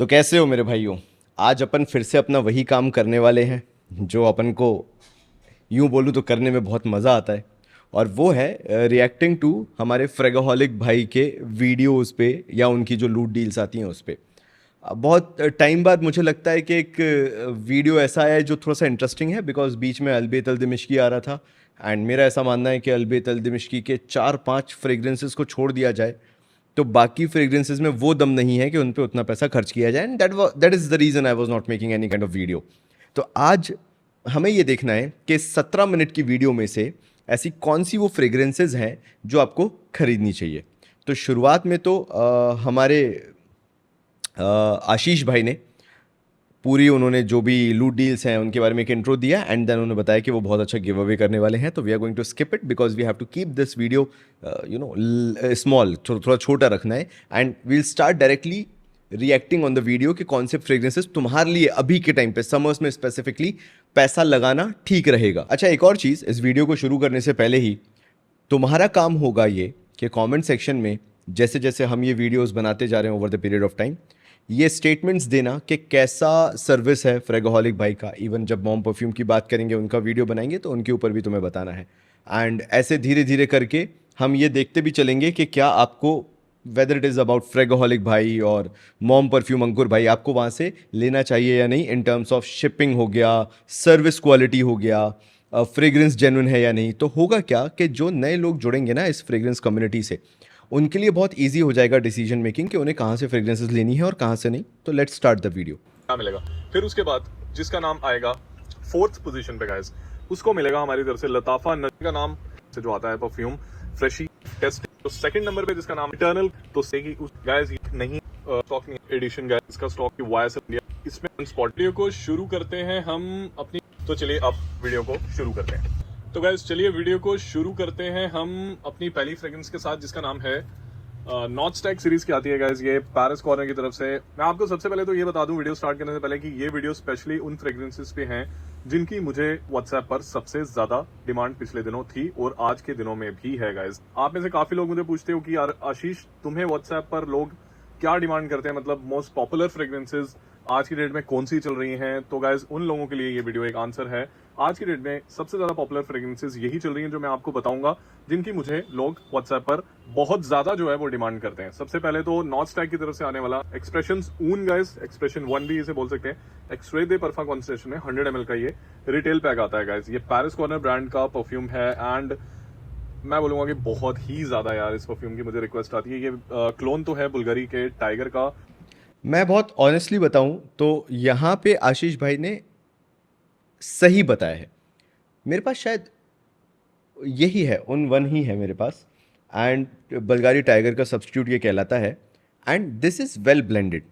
तो कैसे हो मेरे भाइयों। आज अपन फिर से अपना वही काम करने वाले हैं जो अपन को यूं बोलूँ तो करने में बहुत मज़ा आता है। और वो है रिएक्टिंग टू हमारे फ्रेगोहॉलिक भाई के वीडियोस पे या उनकी जो लूट डील्स आती हैं उस पे। बहुत टाइम बाद मुझे लगता है कि एक वीडियो ऐसा आया है जो थोड़ा सा इंटरेस्टिंग है, बिकॉज बीच में अलबेत अल दिमिश्की आ रहा था। एंड मेरा ऐसा मानना है कि अलबेत अल दिमिश्की के 4-5 फ्रेग्रेंसेस को छोड़ दिया जाए तो बाकी फ्रेग्रेंसेस में वो दम नहीं है कि उन पे उतना पैसा खर्च किया जाए। And that is the reason I was not making any kind of video. तो आज हमें ये देखना है कि 17 मिनट की वीडियो में से ऐसी कौन सी वो फ्रेग्रेंसेस हैं जो आपको खरीदनी चाहिए। तो शुरुआत में तो हमारे आशीष भाई ने पूरी उन्होंने जो भी लूट डील्स हैं उनके बारे में एक इंट्रो दिया एंड देन उन्होंने बताया कि वो बहुत अच्छा गिव अवे करने वाले हैं। तो we are going to skip it because we have to keep this video small, थोड़ा छोटा रखना है। And we'll start directly reacting on the video कि कौन से फ्रेग्रेंसेस तुम्हारे लिए अभी के टाइम पे समर्स में स्पेसिफिकली पैसा लगाना ठीक रहेगा। अच्छा, एक और चीज़, इस वीडियो को शुरू करने से पहले ही तुम्हारा काम होगा ये कि कमेंट सेक्शन में जैसे जैसे हम ये वीडियोस बनाते जा रहे हैं over the period of time, ये स्टेटमेंट्स देना कि कैसा सर्विस है फ्रेगोहॉलिक भाई का। इवन जब मॉम परफ्यूम की बात करेंगे, उनका वीडियो बनाएंगे तो उनके ऊपर भी तुम्हें बताना है। एंड ऐसे धीरे धीरे करके हम ये देखते भी चलेंगे कि क्या आपको, वेदर इट इज़ अबाउट फ्रेगोहॉलिक भाई और मॉम परफ्यूम अंकुर भाई, आपको वहाँ से लेना चाहिए या नहीं। इन टर्म्स ऑफ शिपिंग हो गया, सर्विस क्वालिटी हो गया, फ्रेग्रेंस जेन्युइन है या नहीं। तो होगा क्या कि जो नए लोग जुड़ेंगे ना इस फ्रेग्रेंस कम्युनिटी से, उनके लिए बहुत इजी हो जाएगा डिसीजन मेकिंग कि उन्हें कहाँ से फ्रेग्रेंसेस लेनी है और कहाँ से नहीं। तो लेट्स स्टार्ट द वीडियो। क्या मिलेगा फिर उसके बाद जिसका नाम आएगा 4th पोजीशन पे गाइस, उसको मिलेगा हमारी तरफ से लताफा नजी का नाम से जो आता है परफ्यूम फ्रेशी टेस्ट। तो सेकंड नंबर पे जिसका नाम इटर्नल, तो सेगी उस गाइस नहीं स्टॉक नहीं एडिशन गाइस, इसका स्टॉक की वायस इंडिया इसमें स्पॉट। वीडियो को शुरू करते हैं हम अपनी, तो चलिए अब वीडियो को शुरू करते हैं। तो गाइस चलिए वीडियो को शुरू करते हैं हम अपनी पहली फ्रेग्रेंस के साथ जिसका नाम है नॉट स्टैक सीरीज की आती है गाइस, ये पैरिस कॉर्नर की तरफ से। मैं आपको सबसे पहले तो ये बता दूं वीडियो स्टार्ट करने से पहले कि ये वीडियो स्पेशली उन फ्रेग्रेंसेस पे हैं जिनकी मुझे व्हाट्सएप पर सबसे ज्यादा डिमांड पिछले दिनों थी और आज के दिनों में भी है गाइस। आप में से काफी लोग मुझे पूछते हो कि यार आशीष, तुम्हें व्हाट्सएप पर लोग क्या डिमांड करते हैं, मतलब मोस्ट पॉपुलर फ्रेग्रेंसेस आज की डेट में कौन सी चल रही हैं। तो गाइस उन लोगों के लिए ये वीडियो एक आंसर है। आज की डेट में सबसे ज्यादा पॉपुलर फ्रेग्रेंसेस यही चल रही हैं जो मैं आपको बताऊंगा, जिनकी मुझे लोग व्हाट्सएप पर बहुत ज्यादा जो है वो डिमांड करते हैं। सबसे पहले तो नॉट स्टैक की तरफ से आने वाला एक्सप्रेशंस ऊन गाइस, एक्सप्रेशन 1 भी इसे बोल सकते हैं। एक्सरे दे परफा कॉन्सेंट्रेशन है 100 ml का, ये रिटेल पैक आता है गाइस। ये पैरिस कॉर्नर ब्रांड का परफ्यूम है एंड मैं बोलूंगा कि बहुत ही ज्यादा यार इस परफ्यूम की मुझे रिक्वेस्ट आती है। ये क्लोन तो है बुल्गारी के टाइगर का। मैं बहुत ऑनेस्टली बताऊं तो यहाँ पे आशीष भाई ने सही बताया है। मेरे पास शायद यही है, उन वन ही है मेरे पास। एंड बल्गारी टाइगर का सब्स्टिट्यूट ये कहलाता है। And this is well blended.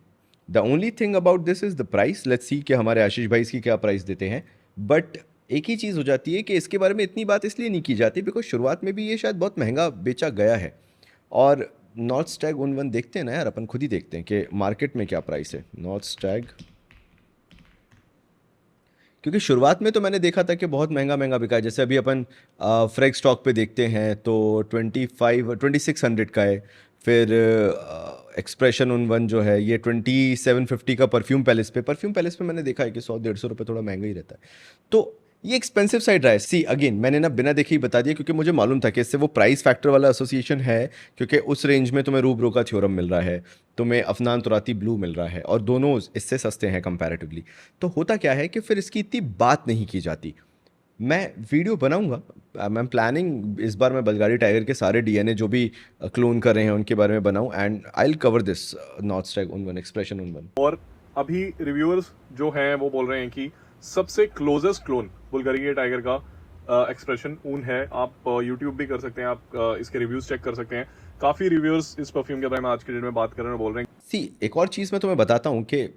The only thing about this is the price. Let's see कि हमारे आशीष भाई इसकी क्या प्राइस देते हैं। बट एक ही चीज़ हो जाती है कि इसके बारे में इतनी बात इसलिए नहीं की जाती बिकॉज शुरुआत में भी ये शायद बहुत महंगा बेचा गया है। और नॉर्थ स्टैग उन वन देखते हैं ना यार, अपन खुद ही देखते हैं कि मार्केट में क्या प्राइस है नॉर्थ स्टैग। क्योंकि शुरुआत में तो मैंने देखा था कि बहुत महंगा महंगा बिका है। जैसे अभी अपन फ्रेग स्टॉक पे देखते हैं तो 2600 का है। फिर एक्सप्रेशन उन वन जो है ये 2750 का परफ्यूम पैलेस पे मैंने देखा है कि 100-150 रुपये थोड़ा महंगा ही रहता है। तो ये एक्सपेंसिव साइड रहा है। सी अगेन, मैंने ना बिना देखे ही बता दिया क्योंकि मुझे मालूम था कि इससे वो प्राइस फैक्टर वाला एसोसिएशन है। क्योंकि उस रेंज में तुम्हें रूब्रो का थ्योरम मिल रहा है, तुम्हें अफनान तुराती ब्लू मिल रहा है और दोनों इससे सस्ते हैं कंपैरेटिवली। तो होता क्या है कि फिर इसकी इतनी बात नहीं की जाती। मैं वीडियो बनाऊंगा, मैं प्लानिंग इस बार मैं बल्गारी टाइगर के सारे डीएनए जो भी क्लोन कर रहे हैं उनके बारे में बनाऊं and I will cover this north Stag उन वन, एक्सप्रेशन उन वन। और अभी रिव्यूअर्स जो हैं वो बोल रहे हैं कि सबसे क्लोजेस्ट क्लोन बुल्गारी के टाइगर का एक्सप्रेशन ऊन है। आप यूट्यूब भी कर सकते हैं, आप इसके रिव्यूज चेक कर सकते हैं। काफी रिव्यूअर्स इस परफ्यूम के बारे में आज की डेट में बात कर रहे हैं, बोल रहे हैं। सी एक और चीज़ मैं तुम्हें बताता हूँ कि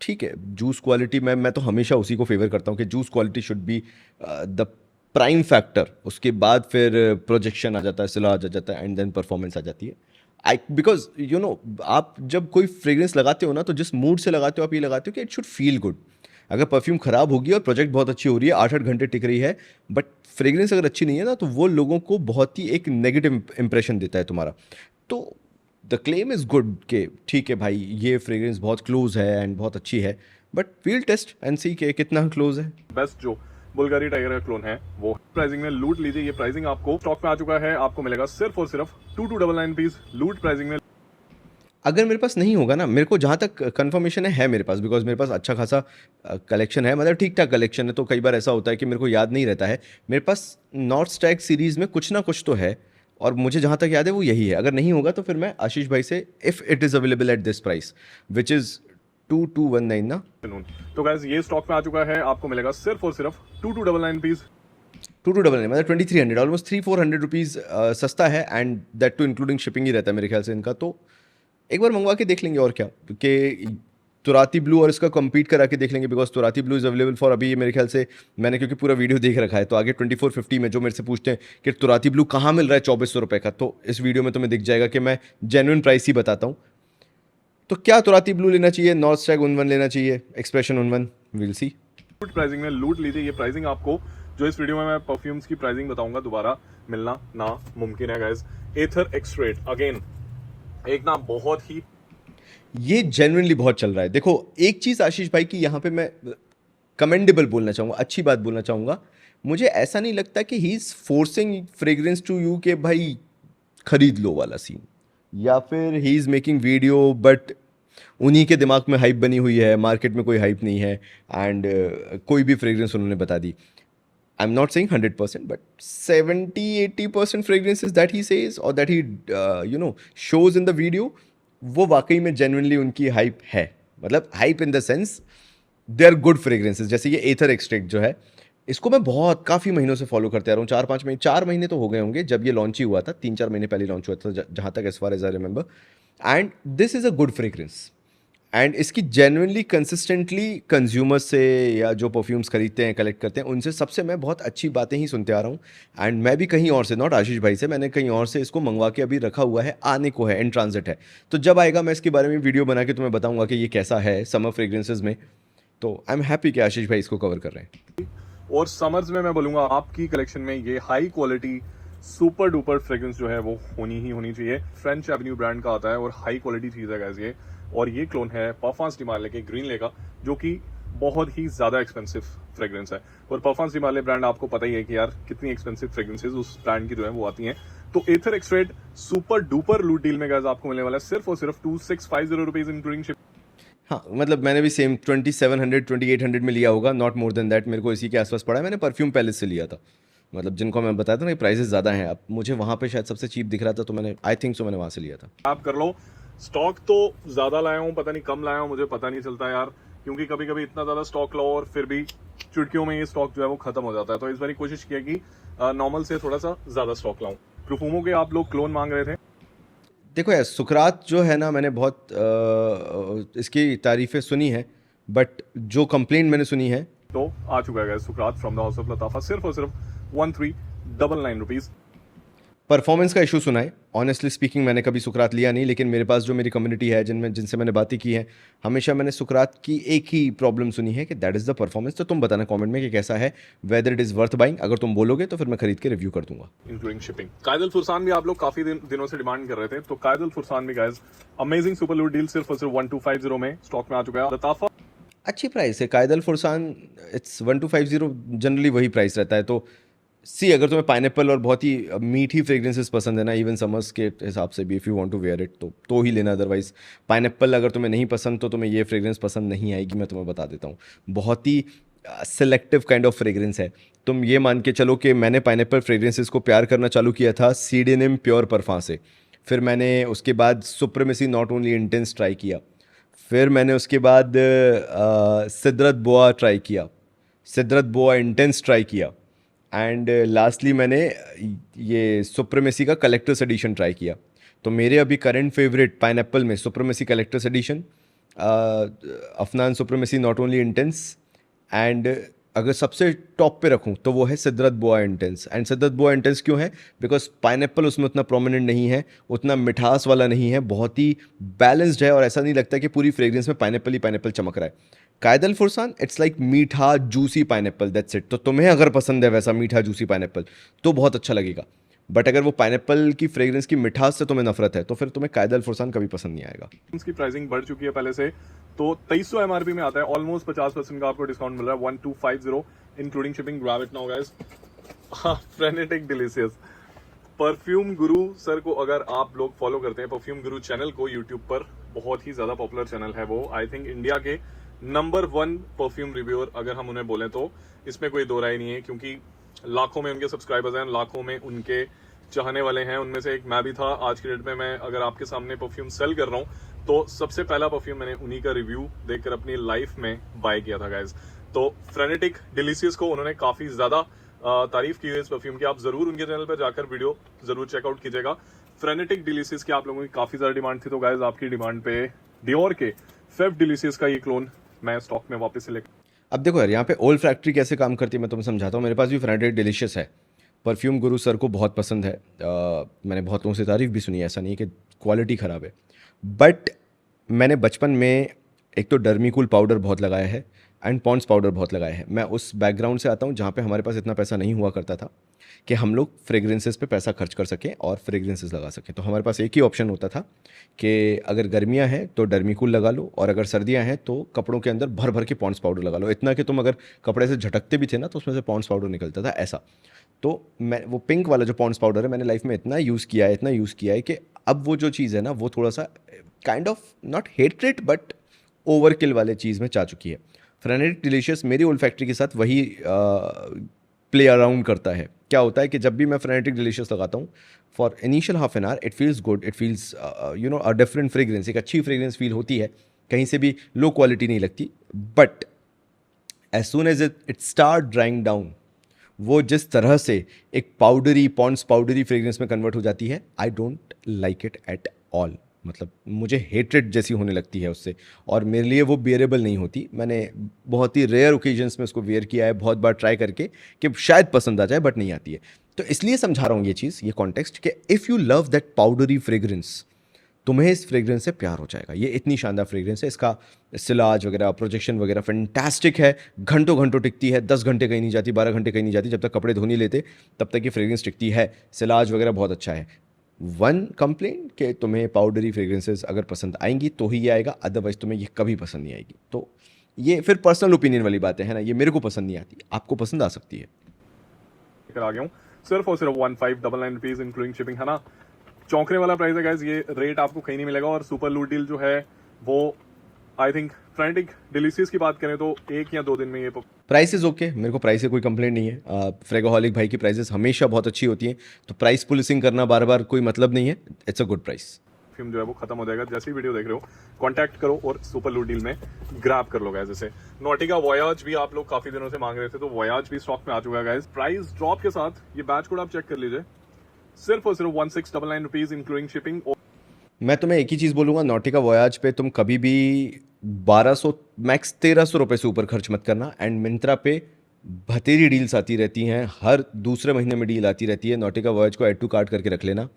ठीक है, जूस क्वालिटी में मैं तो हमेशा उसी को फेवर करता हूँ कि juice quality should be the prime factor. उसके बाद फिर प्रोजेक्शन आ जाता है, सिला आ जाता है एंड देन परफॉर्मेंस आ जाती है। आई बिकॉज यू नो, आप जब कोई फ्रेग्रेंस लगाते हो ना तो जिस मूड से लगाते हो आप ये लगाते हो कि इट शुड फील गुड। अगर परफ्यूम खराब होगी और प्रोजेक्ट बहुत अच्छी हो रही है, 8-8 घंटे टिक रही है, बट फ्रेग्रेंस अगर अच्छी नहीं है ना तो वो लोगों को बहुत ही एक नेगेटिव इंप्रेशन देता है तुम्हारा। तो द क्लेम इज़ गुड के ठीक है भाई ये फ्रेग्रेंस बहुत क्लोज है एंड बहुत अच्छी है, बट वील टेस्ट एंड सी के कितना क्लोज है। बेस्ट जो बुल्गारी टाइगर का क्लोन है वो प्राइसिंग में लूट लीजिए। ये प्राइसिंग आपको स्टॉक में आ चुका है, आपको मिलेगा सिर्फ और सिर्फ 2299 पीस लूट प्राइसिंग में। अगर मेरे पास नहीं होगा ना, मेरे को जहाँ तक कंफर्मेशन है मेरे पास, बिकॉज मेरे पास अच्छा खासा कलेक्शन है, मतलब ठीक ठाक कलेक्शन है, तो कई बार ऐसा होता है कि मेरे को याद नहीं रहता है। मेरे पास नॉर्थ स्टैग सीरीज़ में कुछ ना कुछ तो है, और मुझे जहाँ तक याद है वो यही है। अगर नहीं होगा तो फिर मैं आशीष भाई से, if it is available at this price which is 2219 ना, तो गाइस ये स्टॉक में आ चुका है, आपको मिलेगा सिर्फ और सिर्फ 2299 पीस। 2299 मतलब 2300, ऑलमोस्ट 300-400 रुपीज़ सस्ता है, and that too including shipping ही रहता है मेरे ख्याल से इनका। तो एक बार मंगवा के देख लेंगे और क्या, कि तुराती ब्लू और इसका compete करा के देख लेंगे, because Turathi blue is available for अभी मेरे ख्याल से, मैंने क्योंकि पूरा वीडियो देख रखा है, तो आगे 2450 में जो मेरे से पूछते हैं कि तुराती ब्लू कहाँ मिल रहा है 2400 रुपये का, तो इस वीडियो में तुम्हें दिख जाएगा कि मैं जेन्युइन प्राइस ही बताता हूँ। तो क्या तुराती ब्लू लेना चाहिए, नॉर्थ स्टैग उनवन लेना चाहिए, एक्सप्रेशन उनवन, विल सी। लूट प्राइसिंग में लूट लीजिए। ये प्राइसिंग आपको जो इस वीडियो में मैं परफ्यूम्स की प्राइसिंग बताऊंगा दोबारा मिलना ना मुमकिन है गाइस। एथर एक्सट्रेट अगेन एक ना बहुत ही ये जेन्युइनली बहुत चल रहा है। देखो एक चीज़ आशीष भाई की यहाँ पे मैं कमेंडेबल बोलना चाहूँगा, अच्छी बात बोलना चाहूँगा, मुझे ऐसा नहीं लगता कि he is forcing fragrance to you के भाई खरीद लो वाला सीन, या फिर he is making video but उन्हीं के दिमाग में हाइप बनी हुई है, मार्केट में कोई हाइप नहीं है, एंड कोई भी फ्रेग्रेंस उन्होंने बता दी। I am not saying 100%, but 70-80% fragrances that he says or that he shows in the video, वो वाकई में जेन्युइनली उनकी हाइप है। मतलब hype in the sense they are good fragrances. जैसे ये एथर एक्सट्रैक्ट जो है, इसको मैं बहुत काफ़ी महीनों से फॉलो करते आ रहा हूँ, 4 महीने तो हो गए होंगे जब ये लॉन्च ही हुआ था, 3-4 महीने पहले लॉन्च हुआ था जहाँ तक as far as I remember, and this is a good fragrance. And इसकी जेन्युइनली कंसिस्टेंटली कंज्यूमर से या जो परफ्यूम्स खरीदते हैं, कलेक्ट करते हैं, उनसे सबसे मैं बहुत अच्छी बातें ही सुनते आ रहा हूँ। एंड मैं भी कहीं और से, नॉट आशीष भाई से, मैंने कहीं और से इसको मंगवा के अभी रखा हुआ है, आने को है, इन ट्रांजिट है। तो जब आएगा मैं इसके बारे में वीडियो बना के तुम्हें बताऊंगा कि ये कैसा है समर फ्रेग्रेंसेज में। तो आई एम हैप्पी कि आशीष भाई इसको कवर कर रहे हैं। और समर्स में मैं बोलूंगा आपकी कलेक्शन में ये high quality super duper fragrance जो है वो होनी ही होनी चाहिए। फ्रेंच एवेन्यू ब्रांड का आता है और हाई क्वालिटी चीज है गाइस ये। और ये क्लोन है परफॉर्मेंस डिमाले के ग्रीन ले का, जो कि बहुत ही ज्यादा एक्सपेंसिव फ्रेग्रेंस है। और परफॉर्मेंस डिमाले ब्रांड आपको पता ही है कि यार कितनी एक्सपेंसिव फ्रेग्रेंसेज उस ब्रांड की जो है वो आती हैं। तो एथर एक्सट्रैक्ट सुपर डुपर लूट डील में गाइस आपको मिलने वाला है सिर्फ और सिर्फ 2650 रुपीज इंक्लूडिंग शिप। हाँ मतलब मैंने भी सेम 2700-2800 में लिया होगा, नॉट मोर देन दैट। मेरे को इसी के आसपास पड़ा है, मैंने परफ्यूम पैलेस से लिया था। मतलब जिनको मैं बताया था ना, प्राइसेस ज़्यादा हैं, अब मुझे वहाँ पे शायद सबसे चीप दिख रहा था, तो मैंने आई थिंक सो मैंने वहाँ से लिया था। आप कर लो। स्टॉक तो ज्यादा लाया हूँ, पता नहीं कम लाया हूँ, मुझे पता नहीं चलता यार, क्योंकि कभी कभी इतना ज्यादा स्टॉक लो और फिर भी चुटकियों में ये स्टॉक जो है वो खत्म हो जाता है। तो इस बार कोशिश किया कि नॉर्मल से थोड़ा सा ज्यादा स्टॉक लाऊं। परफ्यूमों के आप लोग क्लोन मांग रहे थे। देखो यार सुकरात जो है ना, मैंने बहुत इसकी तारीफ़ें सुनी है, बट जो कंप्लेंट मैंने सुनी है, तो आ चुका है सुकरात फ्रॉम द हाउस ऑफ लताफा सिर्फ और सिर्फ 1399 रुपीज। परफॉर्मेंस का इशू सुना है। ऑनेस्टली स्पीकिंग मैंने कभी सुकरात लिया नहीं, लेकिन मेरे पास जो मेरी कम्युनिटी है, जिनसे मैंने बातें की हैं, हमेशा मैंने सुकरात की एक ही प्रॉब्लम सुनी है कि दैट इज़ द परफॉर्मेंस। तो तुम बताना कमेंट में कि कैसा है, whether it is worth buying. अगर तुम बोलोगे तो फिर मैं खरीद के रिव्यू कर दूंगा, इंक्लूडिंग शिपिंग। कायदल फुरसान भी आप लोग काफी दिनों से डिमांड कर रहे थे, तो कायदल फुरसान भी गाइस अमेजिंग सुपर लूट डील सिर्फ और सिर्फ 1250 में स्टॉक में आ चुका है। लताफा अच्छी प्राइस है। कायदल फुरसान इट्स 1250, जनरली वही प्राइस रहता है। तो सी अगर तुम्हें पाइनएप्पल और बहुत ही मीठी फ्रेग्रेंसेस पसंद है ना, इवन समर्स के हिसाब से भी, if you want to wear it तो ही लेना। अदरवाइज पाइनएप्पल अगर तुम्हें नहीं पसंद तो तुम्हें ये फ्रेग्रेंस पसंद नहीं आएगी, मैं तुम्हें बता देता हूँ। बहुत ही सेलेक्टिव काइंड ऑफ फ्रेग्रेंस है। तुम ये मान के चलो कि मैंने पाइनएप्पल फ्रेग्रेंसेस को प्यार करना चालू किया था सीडेनिम प्योर परफा से, फिर मैंने उसके बाद supremacy not only intense try किया, फिर मैंने उसके बाद सिद्रत बोआ ट्राई किया, सिद्रत बोआ इंटेंस ट्राई किया, एंड लास्टली मैंने ये सुप्रीमेसी का कलेक्टर्स एडिशन ट्राई किया। तो मेरे अभी करंट फेवरेट पाइनएप्पल में supremacy collector's edition, Afnan supremacy not only intense, and अगर सबसे टॉप पे रखूं तो वो है सिद्रत बोआ इंटेंस। एंड सिद्रत बोआ इंटेंस क्यों है? बिकॉज पाइनएप्पल उसमें उतना प्रोमिनेंट नहीं है, उतना मिठास वाला नहीं है, बहुत ही बैलेंस्ड है, और ऐसा नहीं लगता कि पूरी फ्रेग्रेंस में पाइनएप्पल ही पाइनएप्पल चमक रहा है। कायदल फुरसान इट्स लाइक मीठा जूसी पाइनएप्पल, दैट्स इट। तो तुम्हें अगर पसंद है वैसा मीठा जूसी पाइनएप्पल तो बहुत अच्छा लगेगा। बट अगर वो पाइनएप्पल की फ्रेग्रेंस की मिठास से तुम्हें नफरत है तो फिर तुम्हें कायदल फुरसान कभी पसंद नहीं आएगा। इसकी प्राइसिंग बढ़ चुकी है पहले से, तो 2300 एमआरपी में आता है, ऑलमोस्ट 50% का आपको डिस्काउंट मिल रहा है, 1250 including shipping. Grab it now guys. Frenetic delicious perfume Guru sir को अगर आप लोग फॉलो करते हैं, परफ्यूम गुरु चैनल को यूट्यूब पर, बहुत ही ज्यादा पॉपुलर चैनल है वो, आई थिंक इंडिया के नंबर 1 परफ्यूम रिव्यूअर अगर हम उन्हें बोलें तो इसमें कोई दो राय नहीं है, क्योंकि लाखों में उनके सब्सक्राइबर्स हैं, लाखों में उनके चाहने वाले हैं। उनमें से एक मैं भी था। आज की डेट में मैं अगर आपके सामने परफ्यूम सेल कर रहा हूँ तो सबसे पहला परफ्यूम मैंने उन्हीं का रिव्यू देखकर अपनी लाइफ में बाय किया था गाइज। तो फ्रेनेटिक डिलीशियस को उन्होंने काफी ज्यादा तारीफ की है इस परफ्यूम की। आप जरूर उनके चैनल पर जाकर वीडियो जरूर चेकआउट कीजिएगा। फ्रेनेटिक डिलीशियस की आप लोगों की काफी ज्यादा डिमांड थी, तो गाइज आपकी डिमांड पे डियोर के फेफ डिलीशियस का ये क्लोन मैं स्टॉक में वापस से लेकर। अब देखो यार, यहाँ पे ओल फैक्ट्री कैसे काम करती है मैं तुम्हें समझाता हूँ। मेरे पास भी फ्रेनेटिक डिलीशियस है, परफ्यूम गुरु सर को बहुत पसंद है। मैंने बहुत लोगों से तारीफ भी सुनी है, ऐसा नहीं है कि क्वालिटी ख़राब है। बट मैंने बचपन में एक तो डर्मीकूल पाउडर बहुत लगाया है एंड पॉन्ड्स पाउडर बहुत लगाया है। मैं उस बैकग्राउंड से आता हूँ जहाँ पे हमारे पास इतना पैसा नहीं हुआ करता था कि हम लोग फ्रेग्रेंसेस पे पैसा खर्च कर सकें और फ्रेग्रेंसेस लगा सकें। तो हमारे पास एक ही ऑप्शन होता था कि अगर गर्मियाँ हैं तो डर्मीकूल लगा लो, और अगर सर्दियाँ हैं तो कपड़ों के अंदर भर भर के पॉन्ड्स पाउडर लगा लो, इतना कि तुम अगर कपड़े से झटकते भी थे ना तो उसमें से पॉन्ड्स पाउडर निकलता था ऐसा। तो मैं वो पिंक वाला जो पॉन्ड्स पाउडर है मैंने लाइफ में इतना यूज़ किया है, इतना यूज़ किया है कि अब वो जो चीज़ है ना वो थोड़ा सा kind of not hatred but overkill वाले चीज़ में जा चुकी है। फ्रेनेटिक डिलीशियस मेरी ओल फैक्ट्री के साथ वही प्ले अराउंड करता है। क्या होता है कि जब भी मैं फ्रेनेटिक डिलीशियस लगाता हूँ for initial half an hour it feels good, it feels you know a different fragrance, एक अच्छी फ्रेग्रेंस फील होती है, कहीं से भी लो क्वालिटी नहीं लगती। But as soon as it start drying down, वो जिस तरह से एक पाउडरी पॉन्ड्स पाउडरी फ्रेग्रेंस में कन्वर्ट हो जाती है, I don't like it at all. मतलब मुझे हेट्रेड जैसी होने लगती है उससे, और मेरे लिए वो बियरेबल नहीं होती। मैंने बहुत ही रेयर ओकेजन्स में उसको वेयर किया है, बहुत बार ट्राई करके कि शायद पसंद आ जाए, बट नहीं आती है। तो इसलिए समझा रहा हूँ ये चीज़, ये कॉन्टेक्स्ट कि if you love that powdery fragrance, तुम्हें इस फ्रेग्रेंस से प्यार हो जाएगा। ये इतनी शानदार फ्रेग्रेंस है, इसका सिलाज वगैरह प्रोजेक्शन वगैरह फैंटास्टिक है, घंटों घंटों टिकती है, 10 घंटे कहीं नहीं जाती, 12 घंटे कहीं नहीं जाती, जब तक कपड़े धो नहीं लेते तब तक ये फ्रेग्रेंस टिकती है। सिलाज वगैरह बहुत अच्छा है। वन कंप्लेंट कि तुम्हें पाउडरी फ्रेग्रेंसेस अगर पसंद आएंगी तो ही ये आएगा, अदरवाइज तुम्हें ये कभी पसंद नहीं आएगी। तो ये फिर पर्सनल ओपिनियन वाली बात है ना, ये मेरे को पसंद नहीं आती, आपको पसंद आ सकती है। आ गया हूँ सिर्फ और सिर्फ 1599 रुपीज इंक्लूडिंग शिपिंग, है ना। चौंकने वाला प्राइस है गाइस, ये रेट आपको कहीं नहीं मिलेगा। और सुपर लूट डील जो है वो आई थिंक फ्रेनेटिक डिलीशियस की बात करें तो 1 या 2 दिन में ये प्राइसेस ओके, मेरे को प्राइस से कोई कंप्लेंट नहीं है। फ्रेगोहॉलिक भाई की प्राइसेस हमेशा बहुत अच्छी होती हैं, तो प्राइस पुलिसिंग करना बार बार कोई मतलब नहीं है। It's a good price. Film जो है वो खत्म हो जाएगा। जैसे ही वीडियो देख रहे हो कांटेक्ट करो और सुपर लूट डील में ग्रैब कर लो गाइस। जैसे नॉटिका वॉयाज भी आप लोग काफी दिनों से मांग रहे थे, तो वॉयाज भी स्टॉक में आ चुका है गाइस। प्राइस ड्रॉप के साथ ये बैच कोड आप चेक कर लीजिए, सिर्फ और सिर्फ 1699 रुपीज इंक्लूडिंग शिपिंग। मैं तुम्हें एक ही चीज़ बोलूँगा, नॉटिका वॉयाज पे तुम कभी भी 1200 मैक्स 1300 रुपये से ऊपर खर्च मत करना। एंड मिंत्रा पे भतेरी डील्स आती रहती हैं, हर दूसरे महीने में डील आती रहती है। नॉटिका वॉयाज को ऐड टू कार्ट करके रख लेना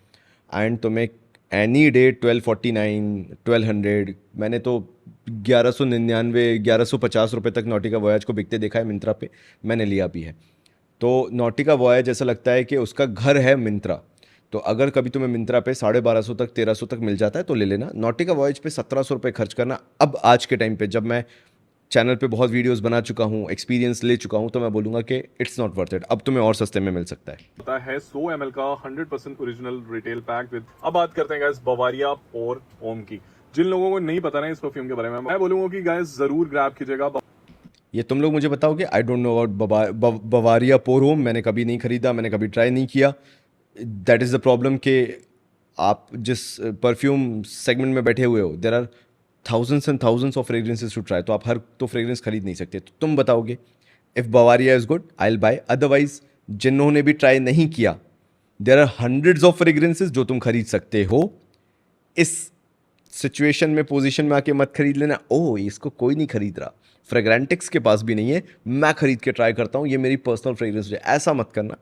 एंड तुम्हें एनी डे 1249 1200, मैंने तो 1199 1150 रुपये तक नॉटिका वॉयाज को बिकते देखा है मिंत्रा पे, मैंने लिया भी है। तो नॉटिका वॉयाज ऐसा लगता है कि उसका घर है मिंत्रा। तो अगर कभी तुम्हें मिंत्रा पे 1250 तक 1300 तक मिल जाता है तो ले लेना। नॉटिका वॉयज पे 1700 रुपये खर्च करना अब आज के टाइम पे, जब मैं चैनल पे बहुत वीडियोस बना चुका हूँ, एक्सपीरियंस ले चुका हूँ, तो मैं बोलूँगा कि इट्स नॉट वर्थ इट। अब तुम्हें और सस्ते में मिल सकता है। होता है 100 ml का 100% ओरिजिनल रिटेल पैक विद। अब बात करते हैं गाइस बवारिया पोर होम की। जिन लोगों को नहीं पता ना इस परफ्यूम के बारे में, मैं बोलूंगा कि गाइस जरूर ग्रैब कीजिएगा। ये तुम लोग मुझे बताओगे, I don't know about Bavaria pour homme, मैंने कभी नहीं खरीदा, मैंने कभी ट्राई नहीं किया। दैट इज़ द प्रॉब्लम कि आप जिस परफ्यूम सेगमेंट में बैठे हुए हो, there are thousands and thousands of fragrances to try. तो आप हर तो फ्रेग्रेंस खरीद नहीं सकते। तो तुम बताओगे if Bavaria is good I will buy, otherwise जिन्होंने भी ट्राई नहीं किया, there are hundreds of fragrances जो तुम खरीद सकते हो। इस सिचुएशन में पोजीशन में आके मत खरीद लेना, ओह इसको कोई नहीं खरीद रहा, फ्रेग्रेंटिक्स के पास भी नहीं है, मैं खरीद के ट्राई करता हूँ, ये मेरी पर्सनल फ्रेग्रेंस है, ऐसा मत करना।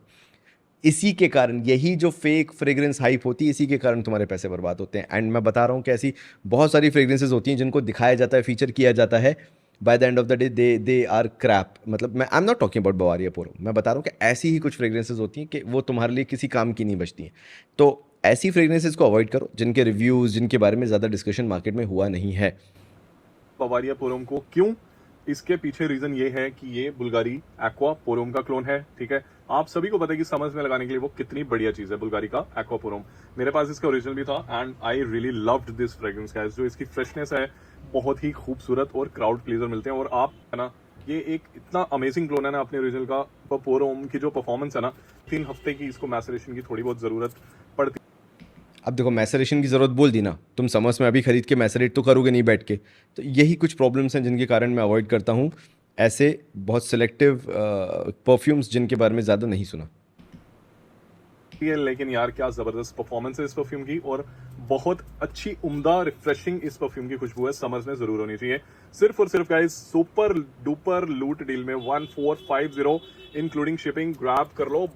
इसी के कारण, यही जो फेक फ्रेग्रेंस हाइप होती है, इसी के कारण तुम्हारे पैसे बर्बाद होते हैं। एंड मैं बता रहा हूँ कि ऐसी बहुत सारी फ्रेग्रेंसेज होती हैं जिनको दिखाया जाता है, फीचर किया जाता है, by the end of the day they are crap. मतलब मैं I am not talking about बवारिया पोरम, मैं बता रहा हूँ कि ऐसी ही कुछ फ्रेग्रेंसेज होती हैं कि वो तुम्हारे लिए किसी काम की नहीं बचती हैं। तो ऐसी फ्रेग्रेंसेज को अवॉइड करो जिनके रिव्यूज़, जिनके बारे में ज़्यादा डिस्कशन मार्केट में हुआ नहीं है। बवारिया पोरम को क्यों, इसके पीछे रीजन ये है कि ये बुल्गारी एक्वा पोरम का क्लोन है। ठीक है, आप सभी को पता है कि समर्स में लगाने के लिए वो कितनी बढ़िया चीज है बुल्गारी का एक्वा पोरम। मेरे पास इसका ओरिजिनल भी था and I really loved this fragrance guys. जो इसकी फ्रेशनेस है बहुत ही खूबसूरत और क्राउड प्लीजर मिलते हैं। और आप है ना, ये एक इतना अमेजिंग क्लोन है ना अपने ओरिजिनल का। पोरम की जो परफॉर्मेंस है ना, 3 हफ्ते की इसको मैसरेशन की थोड़ी बहुत जरूरत पड़ती। अब देखो, मैसरेशन की ज़रूरत बोल दी ना, तुम समर्स में अभी खरीद के मैसरेट तो करोगे नहीं बैठ के। तो यही कुछ प्रॉब्लम्स हैं जिनके कारण मैं अवॉइड करता हूँ ऐसे बहुत सिलेक्टिव परफ्यूम्स जिनके बारे में ज़्यादा नहीं सुना। है। लेकिन यार क्या जबरदस्त परफॉर्मेंस है इस परफ्यूम की, और बहुत अच्छी उम्दा रिफ्रेशिंग इस परफ्यूम की खुशबू है। समर्स में जरूर होनी चाहिए। सिर्फ और सिर्फ गाइस सुपर डुपर लूट डील में 1450 इंक्लूडिंग शिपिंग ग्रैब कर लो।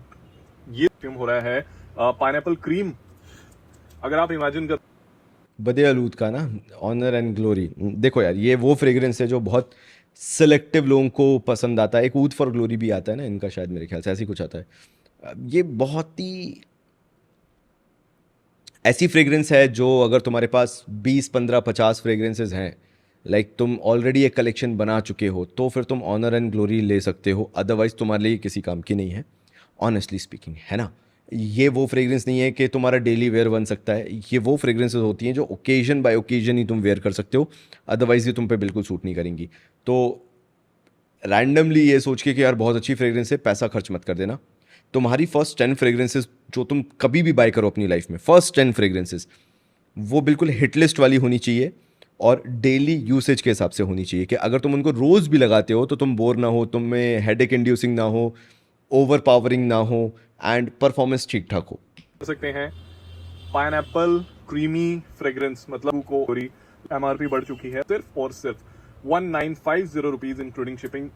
ये परफ्यूम हो रहा है पाइनएप्पल क्रीम। अगर आप इमेजिन कर बदे का ना, ऑनर एंड ग्लोरी। देखो यार, ये वो फ्रेग्रेंस है जो बहुत सिलेक्टिव लोगों को पसंद आता है। एक ऊद फॉर ग्लोरी भी आता है ना इनका, शायद मेरे ख्याल से ऐसी कुछ आता है। ये बहुत ही ऐसी फ्रेग्रेंस है जो अगर तुम्हारे पास 20 15 50 फ्रेग्रेंसेस हैं, लाइक तुम ऑलरेडी एक कलेक्शन बना चुके हो, तो फिर तुम ऑनर एंड ग्लोरी ले सकते हो। अदरवाइज तुम्हारे लिए किसी काम की नहीं है, ऑनेस्टली स्पीकिंग, है ना। ये वो फ्रेग्रेंस नहीं है कि तुम्हारा डेली वेयर बन सकता है। ये वो फ्रेग्रेंसेस होती हैं जो ओकेजन बाय ओकेजन ही तुम वेयर कर सकते हो, अदरवाइज ये तुम पे बिल्कुल सूट नहीं करेंगी। तो रैंडमली ये सोच के कि यार बहुत अच्छी फ्रेग्रेंस है, पैसा खर्च मत कर देना। तुम्हारी फर्स्ट 10 फ्रेग्रेंसेस जो तुम कभी भी बाय करो अपनी लाइफ में, फर्स्ट 10 फ्रेग्रेंसेस वो बिल्कुल हिट लिस्ट वाली होनी चाहिए और डेली यूसेज के हिसाब से होनी चाहिए कि अगर तुम उनको रोज़ भी लगाते हो तो तुम बोर ना हो, तुम में हेडेक इंड्यूसिंग ना हो, ओवर पावरिंग ना हो, एंड परफॉर्मेंस ठीक ठाक हो। सकते हैं पाइनएप्पल क्रीमी फ्रेग्रेंस, मतलब को एमआरपी बढ़ चुकी है सिर्फ और सिर्फ 1950 रुपीज इंक्लूडिंग शिपिंग।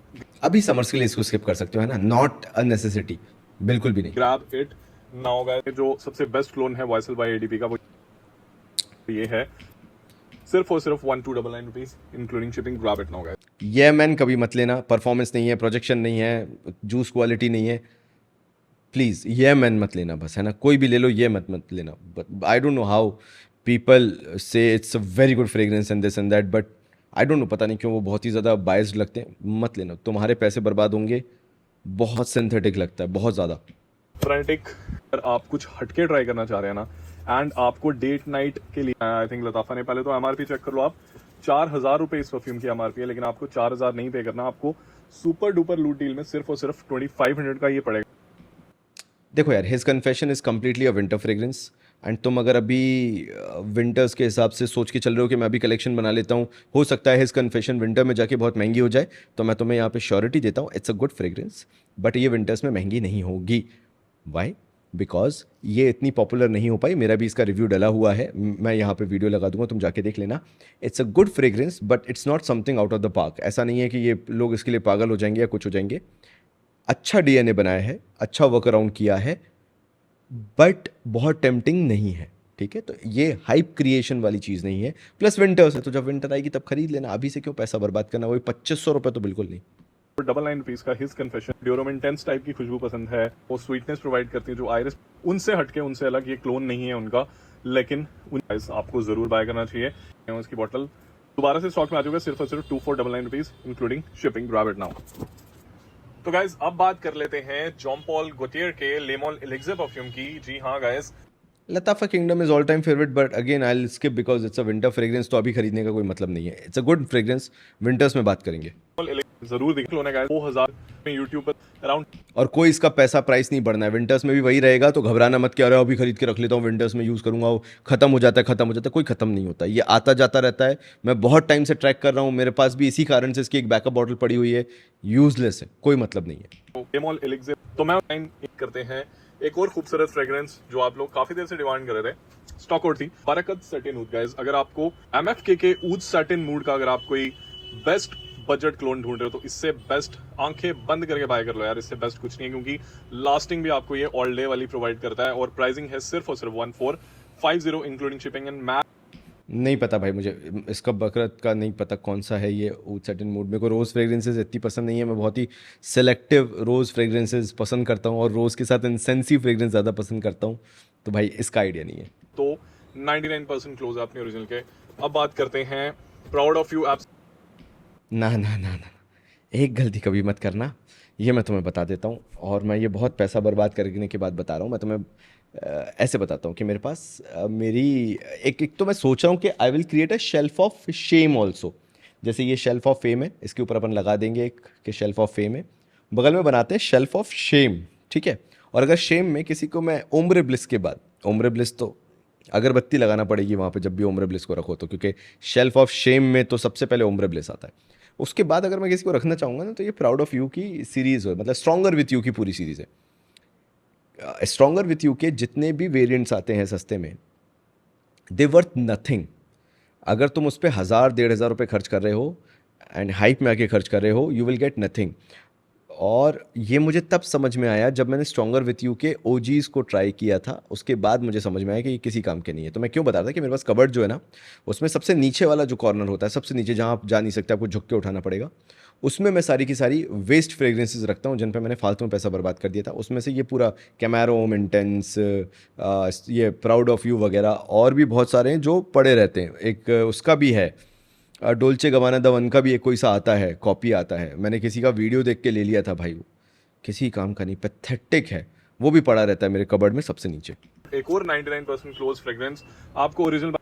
अभी समर्स के लिए इसको स्किप कर सकते हो, है ना, नॉट अ नेसेसिटी, बिल्कुल भी नहीं। Grab it now guys. जो सबसे बेस्ट क्लोन है वाइसल बाय एडीपी का, वो ये है सिर्फ और सिर्फ 1299 rupees including shipping. Grab it now guys. ये मैन कभी मत लेना, परफॉर्मेंस नहीं है, प्रोजेक्शन नहीं है, जूस क्वालिटी नहीं है, प्लीज़ ये मैन मत लेना बस, है ना। कोई भी ले लो, ये मत लेना। But I don't know how people say it's a very good fragrance and this and that, but I don't know, पता नहीं क्यों वो बहुत ही ज़्यादा बायस्ड लगते हैं। मत लेना, तुम्हारे पैसे बर्बाद होंगे। बहुत सिंथेटिक लगता है, बहुत ज़्यादा। फ्रेनेटिक, अगर आप कुछ हटके ट्राई करना चाह रहे हैं ना, एंड आपको डेट नाइट के लिए, आई थिंक लताफा ने पहले तो एमआरपी चेक कर लो आप। 4000 रुपए इस परफ्यूम की एमआरपी है, लेकिन आपको 4000 नहीं पे करना। आपको सुपर डुपर लूट डील में सिर्फ और सिर्फ 2500 का ये पड़ेगा। देखो यार, his confession is completely a winter fragrance, and तुम अगर अभी विंटर्स के हिसाब से सोच के चल रहे हो कि मैं अभी कलेक्शन बना लेता हूँ, हो सकता है हिज कन्फेशन विंटर में जाके बहुत महंगी हो जाए, तो मैं तुम्हें यहाँ पे श्योरिटी देता हूँ it's a good fragrance, but ये विंटर्स में महंगी नहीं होगी। वाई? बिकॉज ये इतनी पॉपुलर नहीं हो पाई। मेरा भी इसका रिव्यू डला हुआ है, मैं यहाँ पे वीडियो लगा दूंगा, तुम जाके देख लेना। It's a good fragrance but it's not something out of the park. ऐसा नहीं है कि ये लोग इसके लिए पागल हो जाएंगे या कुछ हो जाएंगे। अच्छा डीएनए बनाया है, अच्छा वर्क अराउंड किया है, बट बहुत टेम्पटिंग नहीं है। ठीक है, तो ये हाइप क्रिएशन वाली चीज़ नहीं है। प्लस विंटर्स है, तो जब विंटर आएगी तब खरीद लेना, अभी से क्यों पैसा बर्बाद करना। वही 2500 रुपये तो बिल्कुल नहीं। 99 रुपीज का हिज कन्फेशन। ड्यूरोम इंटेंस टाइप की खुशबू पसंद है, वो स्वीटनेस प्रोवाइड करती है जो आयरिस, उनसे हटके, उनसे अलग। ये क्लोन नहीं है उनका, लेकिन आपको जरूर बाय करना चाहिए। उसकी बॉटल दोबारा से स्टॉक में आ चुका है सिर्फ और सिर्फ 2499 rupees including shipping. Grab it now. तो गाइस अब बात कर लेते हैं जॉन पॉल गोटियर के लेमन एलिक्सर परफ्यूम की। जी हाँ guys, लताफा kingdom is all time favourite, but again I will skip because it's a winter fragrance, तो अभी खरीदने का कोई मतलब नहीं है। It's a good fragrance, winters में बात करेंगे। जरूर देख लो ना गाइस। 2000 में यूट्यूब पर अराउंड, और कोई इसका पैसा प्राइस नहीं बढ़ना है, विंटर्स में भी वही रहेगा। तो घबराना मत कि अरे अभी खरीद के रख लेता हूँ, विंटर्स में यूज़ करूंगा, वो खत्म हो जाता है, खत्म हो जाता है। कोई खत्म नहीं होता, ये आता जाता रहता है। मैं बहुत टाइम से ट्रैक कर रहा हूँ, मेरे पास भी इसी कारण से इसकी एक बैकअप बॉटल पड़ी हुई है। यूजलेस है, कोई मतलब नहीं है। Lemon elixir. तो मैं करते हैं एक और खूबसूरत फ्रेग्रेंस जो आप लोग काफी देर से डिमांड कर रहे थे, स्टॉक आउट थी, बरकत सैटिन ऊद गाइस। अगर आपको एमएफके के ऊद सैटिन मूड का, अगर आप कोई बेस्ट बजट क्लोन ढूंढ रहे हो, तो इससे बेस्ट आंखें बंद करके बाय कर लो यार। इससे बेस्ट कुछ नहीं है, क्योंकि लास्टिंग भी आपको ये ऑल डे वाली प्रोवाइड करता है, और प्राइसिंग है सिर्फ और सिर्फ 1450 इंक्लूडिंग शिपिंग एंड मैट। नहीं पता भाई मुझे इसका बकरत का नहीं पता कौन सा है ये ऊद सर्टेन मूड। मेरे को रोज़ फ्रेग्रेंसेज इतनी पसंद नहीं है, मैं बहुत ही सेलेक्टिव रोज़ फ्रेग्रेंसेज पसंद करता हूँ और रोज़ के साथ इंसेंसिव फ्रेग्रेंस ज़्यादा पसंद करता हूँ, तो भाई इसका आइडिया नहीं है। तो 99% क्लोज है अपने ओरिजिनल के। अब बात करते हैं प्राउड ऑफ यू एप्स। ना ना ना ना, एक गलती कभी मत करना, ये मैं तुम्हें बता देता हूँ, और मैं ये बहुत पैसा बर्बाद करने के बाद बता रहा हूँ। मैं तुम्हें ऐसे बताता हूँ कि मेरे पास मेरी एक तो मैं सोच रहा हूँ कि I will create a shelf of shame also. जैसे ये शेल्फ ऑफ फेम है, इसके ऊपर अपन लगा देंगे एक कि शेल्फ ऑफ फेम है, बगल में बनाते हैं शेल्फ ऑफ शेम, ठीक है। और अगर शेम में किसी को मैं उम्र ब्लिस के बाद, उम्र ब्लिस तो अगरबत्ती लगाना पड़ेगी वहाँ पे जब भी उम्र ब्लिस को रखो तो, क्योंकि शेल्फ ऑफ शेम में तो सबसे पहले उम्र ब्लिस आता है। उसके बाद अगर मैं किसी को रखना चाहूँगा ना, तो ये प्राउड ऑफ यू की सीरीज़ हो, मतलब स्ट्रॉन्गर विथ यू की पूरी सीरीज़ है। स्ट्रॉन्गर विथ यू के जितने भी वेरिएंट्स आते हैं सस्ते में, दे वर्थ नथिंग। अगर तुम उस पर 1000 1,500 रुपये खर्च कर रहे हो एंड हाइप में आके खर्च कर रहे हो, यू विल गेट नथिंग। और ये मुझे तब समझ में आया जब मैंने स्ट्रॉन्गर विथ यू के ओजीज़ को ट्राई किया था, उसके बाद मुझे समझ में आया कि ये किसी काम के नहीं है। तो मैं क्यों बता रहा था कि मेरे पास कबर्ड जो है ना, उसमें सबसे नीचे वाला जो कॉर्नर होता है, सबसे नीचे जहाँ आप जा नहीं सकते, आपको झुक के उठाना पड़ेगा, उसमें मैं सारी की सारी वेस्ट फ्रेग्रेंसेस रखता हूँ जिन पे मैंने फालतू में पैसा बर्बाद कर दिया था। उसमें से ये पूरा कैमैरो इंटेंस, ये प्राउड ऑफ यू वगैरह और भी बहुत सारे हैं जो पड़े रहते हैं। एक उसका भी है, डोल्चे गबाना द वन का भी एक कोई सा आता है, कॉपी आता है, मैंने किसी का वीडियो देख के ले लिया था भाई, वो किसी काम का नहीं, पैथेटिक है, वो भी पड़ा रहता है मेरे कबर्ड में सबसे नीचे। एक और 99% क्लोज फ्रेग्रेंस आपको ओरिजिनल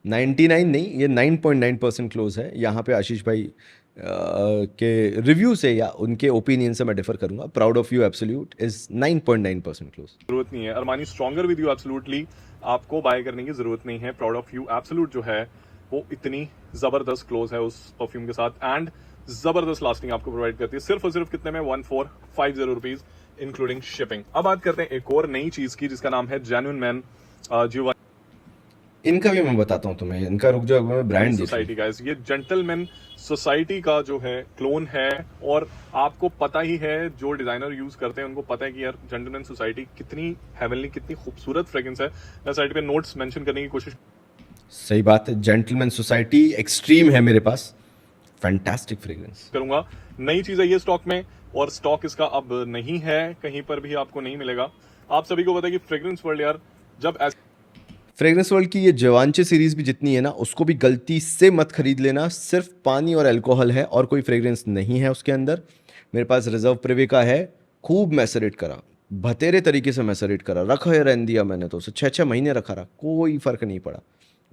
99 नहीं, ये 9.9% क्लोज है। यहाँ पे आशीष भाई के रिव्यू से या उनके ओपिनियन से मैं डिफर करूंगा। Proud of you absolute is 9.9% close. जरूरत नहीं है। Armani stronger with you absolutely आपको बाय करने की जरूरत नहीं है। प्राउड ऑफ यू एब्सोल्यूट जो है वो इतनी जबरदस्त क्लोज है उस परफ्यूम के साथ एंड जबरदस्त लास्टिंग आपको प्रोवाइड करती है। सिर्फ और सिर्फ कितने में 1450 रुपीज इंक्लूडिंग शिपिंग। अब बात करते हैं एक और नई चीज की जिसका नाम है जेन्युइन मैन जियोवानी इनका भी मैं बताता हूँ तुम्हें, इनका रुक जाओ मैं ब्रांड सोसाइटी गाइस। ये जेंटलमैन सोसाइटी का जो है क्लोन है और आपको पता ही है जो डिजाइनर यूज करते हैं उनको पता है कि यार जेंटलमैन सोसाइटी कितनी हेवनली, कितनी खूबसूरत फ्रेग्रेंस है। मैं साइड पे नोट्स मेंशन करने की कोशिश सही बात है, जेंटलमैन सोसाइटी एक्सट्रीम है मेरे पास, फैंटास्टिक फ्रेग्रेंस करूंगा। नई चीज है ये स्टॉक में और स्टॉक इसका अब नहीं है, कहीं पर भी आपको नहीं मिलेगा। आप सभी को पता है कि फ्रेग्रेंस वर्ल्ड यार जब फ्रेग्रेंस वर्ल्ड की ये जवांचे सीरीज भी जितनी है ना, उसको भी गलती से मत खरीद लेना। सिर्फ पानी और अल्कोहल है और कोई फ्रेग्रेंस नहीं है उसके अंदर। मेरे पास रिजर्व प्रिवे का है, खूब मैसरेट करा, भतेरे तरीके से मैसरेट करा, रखा है, रहने दिया मैंने तो उसे 6 6 महीने रखा रहा, कोई फर्क नहीं पड़ा।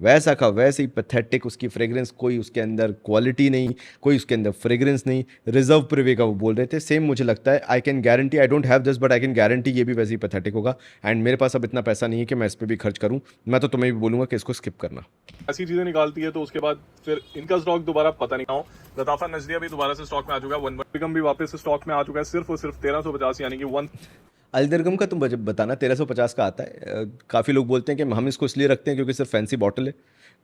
वैसा का वैसे ही पैथेटिक उसकी फ्रेग्रेंस, कोई उसके अंदर क्वालिटी नहीं, कोई उसके अंदर फ्रेग्रेंस नहीं। रिजर्व प्रिवे का वो बोल रहे थे, सेम मुझे लगता है। I can guarantee, I don't have this but I can guarantee ये भी वैसे ही पैथेटिक होगा। एंड मेरे पास अब इतना पैसा नहीं है कि मैं इस पर भी खर्च करूँ। मैं तो तुम्हें भी बोलूँगा कि इसको स्किप करना। ऐसी चीजें निकालती है तो उसके बाद फिर इनका स्टॉक दोबारा पता नहीं हो। लताफा नजरिया भी दोबारा से स्टॉक में आ चुका है। वन बिगम भी वापस से स्टॉक में आ चुका है, सिर्फ और सिर्फ 1350 यानी कि वन। अलदरगम का तुम बजट बताना, 1350 का आता है। काफ़ी लोग बोलते हैं कि हम इसको इसलिए रखते हैं क्योंकि सिर्फ फैंसी बॉटल है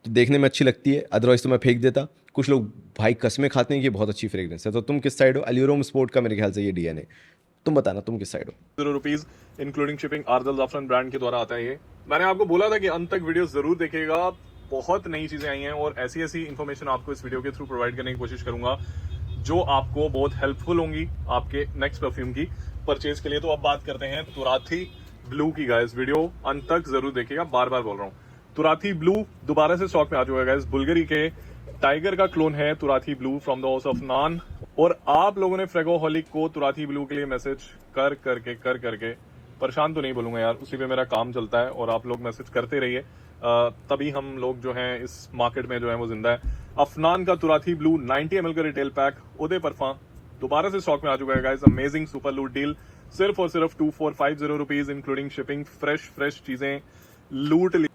तो देखने में अच्छी लगती है, अदरवाइज तो मैं फेंक देता। कुछ लोग भाई कसमें खाते हैं कि बहुत अच्छी फ्रेग्रेंस है। तो तुम किस साइड हो? अल्यूरोम स्पोर्ट का मेरे ख्याल से ये डीएनए, तुम बताना तुम किस साइड हो। ₹0 इंक्लूडिंग शिपिंग आर्दल जाफरान ब्रांड के द्वारा आता है ये। मैंने आपको बोला था कि अंत तक वीडियो जरूर देखिएगा, बहुत नई चीजें आई हैं और ऐसी ऐसी इन्फॉर्मेशन आपको इस वीडियो के थ्रू प्रोवाइड करने की कोशिश करूंगा जो आपको बहुत हेल्पफुल होंगी आपके नेक्स्ट परफ्यूम की परचेज के लिए। तो अब बात करते हैं तुराथी ब्लू की गाइस। वीडियो अंत तक जरूर देखिएगा, बार बार बोल रहा हूँ। तुराथी ब्लू दोबारा से स्टॉक में आ चुका है गाइस। बुल्गारी के टाइगर का क्लोन है Turathi blue from the house of नान। और आप लोगों ने फ्रेगोहॉलिक को तुराथी ब्लू के लिए मैसेज कर करके परेशान तो नहीं बोलूंगा यार, उसी पे मेरा काम चलता है और आप लोग मैसेज करते रहिए, तभी हम लोग जो हैं इस मार्केट में जो है वो जिंदा है। अफनान का तुराथी ब्लू 90 ml का रिटेल पैक उदय परफा दोबारा से स्टॉक में आ चुका है गाइस। अमेजिंग सुपर लूट डील, सिर्फ और सिर्फ 2450 रुपीज इंक्लूडिंग शिपिंग। फ्रेश चीजें लूट ली।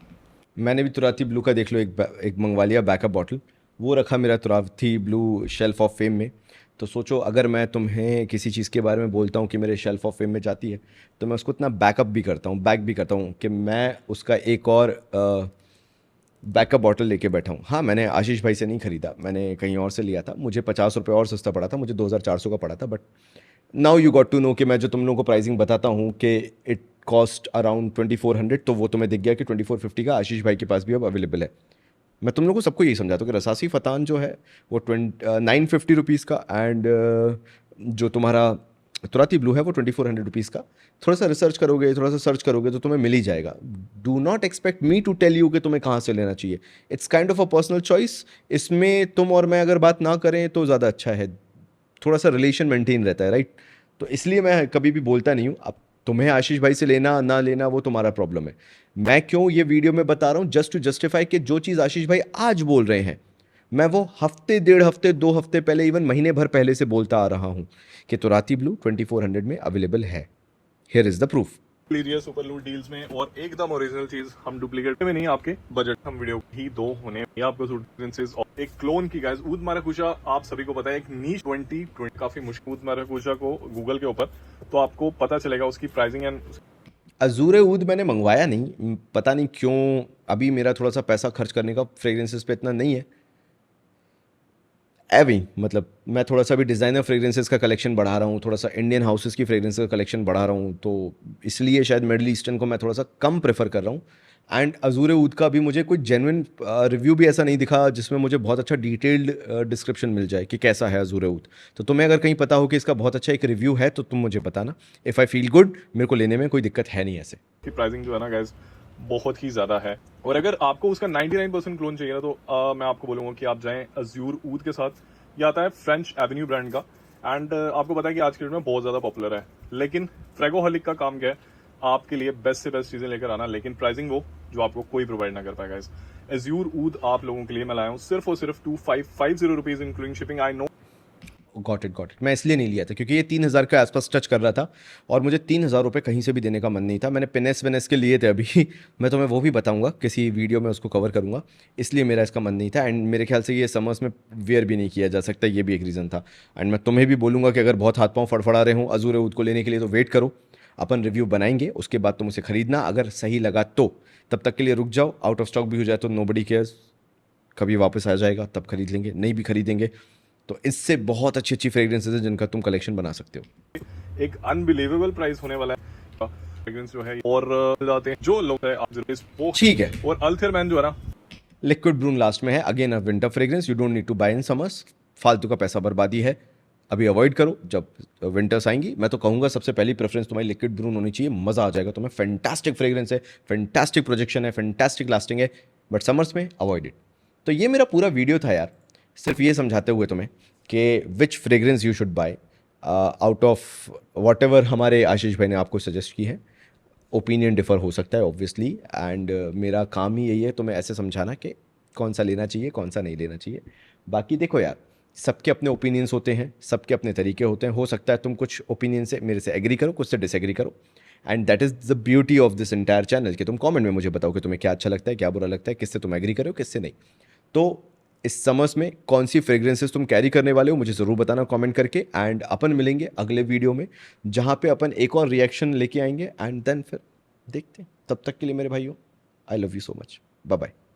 मैंने भी तुराथी ब्लू का देख लो एक मंगवा लिया बैकअप बॉटल, वो रखा मेरा तुराथी ब्लू शेल्फ ऑफ फेम में। तो सोचो अगर मैं तुम्हें किसी चीज़ के बारे में बोलता हूँ कि मेरे शेल्फ ऑफ फेम में जाती है, तो मैं उसको इतना बैकअप भी करता हूँ, बैक भी करता हूँ कि मैं उसका एक और बैकअप बॉटल लेके बैठा हूँ। हाँ, मैंने आशीष भाई से नहीं खरीदा, मैंने कहीं और से लिया था, मुझे 50 रुपये और सस्ता पड़ा था, मुझे 2400 का पड़ा था। But now you got to know कि मैं जो तुम लोगों को प्राइसिंग बताता हूँ कि इट कॉस्ट अराउंड 2400, तो वो तुम्हें दिख गया कि 2450 का आशीष भाई के पास भी अब अवेलेबल है। मैं तुम लोगों को सबको यही समझाता हूँ कि रसासी फतान जो है वो 950 रुपीज़ का, एंड जो तुम्हारा तुराती ब्लू है वो 2400 रुपीज़ का। थोड़ा सा रिसर्च करोगे, थोड़ा सा सर्च करोगे तो तुम्हें मिल ही जाएगा। Do not expect me to tell you कि तुम्हें कहाँ से लेना चाहिए। It's kind of a personal choice. इसमें तुम और मैं अगर बात ना करें तो ज़्यादा अच्छा है, थोड़ा सा रिलेशन मेंटेन रहता है, राइट। तो इसलिए मैं कभी भी बोलता नहीं हूँ। अब तुम्हें आशीष भाई से लेना ना लेना वो तुम्हारा प्रॉब्लम है। मैं क्यों ये वीडियो में बता रहा हूँ, जस्ट टू जस्टिफाई कि जो चीज़ आशीष भाई आज बोल रहे हैं मैं वो हफ्ते, 1.5 हफ्ते, 2 हफ्ते पहले, इवन महीने भर पहले से बोलता आ रहा हूँ कि तुराती ब्लू 2400 में अवेलेबल है। Here is the proof. लीजिए सुपर लूट डील्स में, और एकदम ओरिजिनल चीज, हम डुप्लीकेट में नहीं, आपके बजट हम वीडियो ही दो होने ये आपको सूट प्रिंसेस और एक क्लोन की गाइस ऊद माराकुशा। आप सभी को पता है एक नीश 2020 काफी मुश्किल ऊद माराकुशा को गूगल के ऊपर तो आपको पता चलेगा उसकी प्राइसिंग एंड अजूरे ऊद मैंने मंगवाया नहीं, पता नहीं क्यों। अभी मेरा थोड़ा सा पैसा खर्च करने का फ्रेग्रेंसेस पे इतना नहीं है। एवी मतलब मैं थोड़ा सा भी डिज़ाइनर फ्रेग्रेंसेस का कलेक्शन बढ़ा रहा हूँ, थोड़ा सा इंडियन हाउसेस की फ्रेग्रेंस का कलेक्शन बढ़ा रहा हूँ, तो इसलिए शायद मिडल ईस्टर्न को मैं थोड़ा सा कम प्रेफर कर रहा हूँ। एंड अजूरे ऊद का भी मुझे कोई जेन्युइन रिव्यू भी ऐसा नहीं दिखा जिसमें मुझे बहुत अच्छा डिटेल्ड डिस्क्रिप्शन मिल जाए कि कैसा है अजूरे ऊद। तो तुम्हें अगर कहीं पता हो कि इसका बहुत अच्छा एक रिव्यू है तो तुम मुझे बताना। इफ़ आई फील गुड, मेरे को लेने में कोई दिक्कत है नहीं ऐसे। की प्राइसिंग जो है ना गाइस बहुत ही ज्यादा है। और अगर आपको उसका 99% क्लोन चाहिए ना तो मैं आपको बोलूंगा कि आप जाएं अज्यूर ऊद के साथ। ये आता है फ्रेंच एवेन्यू ब्रांड का, एंड आपको पता है कि आज के डेट में बहुत ज्यादा पॉपुलर है। लेकिन फ्रेगोहलिक का काम क्या है, आपके लिए बेस्ट से बेस्ट चीजें लेकर आना, लेकिन प्राइसिंग वो जो आपको कोई प्रोवाइड ना कर पाएगा। इस अज्यूर ऊद आप लोगों के लिए मैं लाया हूँ सिर्फ और सिर्फ 2550 rupees including shipping. I know got it. मैं इसलिए नहीं लिया था क्योंकि ये 3000 के आसपास टच कर रहा था और मुझे 3000 रुपये कहीं से भी देने का मन नहीं था। मैंने पेनेस वेनेस के लिए थे अभी मैं तुम्हें वो भी बताऊंगा, किसी वीडियो में उसको कवर करूंगा, इसलिए मेरा इसका मन नहीं था। एंड मेरे ख्याल से ये समर्स में वेयर भी नहीं किया जा सकता, ये भी एक रीज़न था। एंड मैं तुम्हें भी बोलूँगा कि अगर बहुत हाथ पाँव फड़फड़ा रहे हों अजूरे ऊद को लेने के लिए तो वेट करो, अपन रिव्यू बनाएंगे, उसके बाद तुम उसे खरीदना। अगर सही लगा तो तब तक के लिए रुक जाओ, आउट ऑफ स्टॉक भी हो जाए तो नोबडी केयर्स, कभी वापस आ जाएगा तब खरीद लेंगे, नहीं भी खरीदेंगे तो इससे बहुत अच्छी अच्छी फ्रेग्रेंसेज हैं जिनका तुम कलेक्शन बना सकते हो। एक अनबिलीवेबल प्राइस होने वाला है फ्रेग्रेंस जो है, और जाते हैं जो लोग है आप जरूर वो ठीक है। और अल्थर मैन जो है ना लिक्विड ब्रून लास्ट में है, again a winter fragrance, you don't need to buy in summers. फालतू का पैसा बर्बादी है, अभी अवॉइड करो। जब विंटर्स आएंगी मैं तो कहूँगा सबसे पहली प्रेफरेंस तुम्हारी लिक्विड ब्रून होनी चाहिए, मज़ा आ जाएगा तुम्हें। फैंटास्टिक फ्रेग्रेंस है, फैंटास्टिक प्रोजेक्शन है, फैंटास्टिक लास्टिंग है, बट समर्स में अवॉइड इट। तो ये मेरा पूरा वीडियो था यार, सिर्फ ये समझाते हुए तुम्हें कि which fragrance you should buy out of whatever हमारे आशीष भाई ने आपको सजेस्ट की है। ओपिनियन डिफर हो सकता है ऑब्वियसली, एंड मेरा काम ही यही है तुम्हें ऐसे समझाना कि कौन सा लेना चाहिए कौन सा नहीं लेना चाहिए। बाकी देखो यार, सबके अपने ओपिनियंस होते हैं, सबके अपने तरीके होते हैं। हो सकता है तुम कुछ ओपिनियन से मेरे से एग्री करो, कुछ से डिसएग्री करो, and that is the beauty of this entire channel कि तुम कमेंट में मुझे बताओ कि तुम्हें क्या अच्छा लगता है, क्या बुरा लगता है, किससे तुम एग्री करो, किससे नहीं। तो इस समर्स में कौन सी फ्रेग्रेंसेस तुम कैरी करने वाले हो मुझे ज़रूर बताना कमेंट करके। एंड अपन मिलेंगे अगले वीडियो में जहाँ पे अपन एक और रिएक्शन लेके आएंगे, एंड देन फिर देखते हैं। तब तक के लिए मेरे भाइयों, I love you so much, bye bye.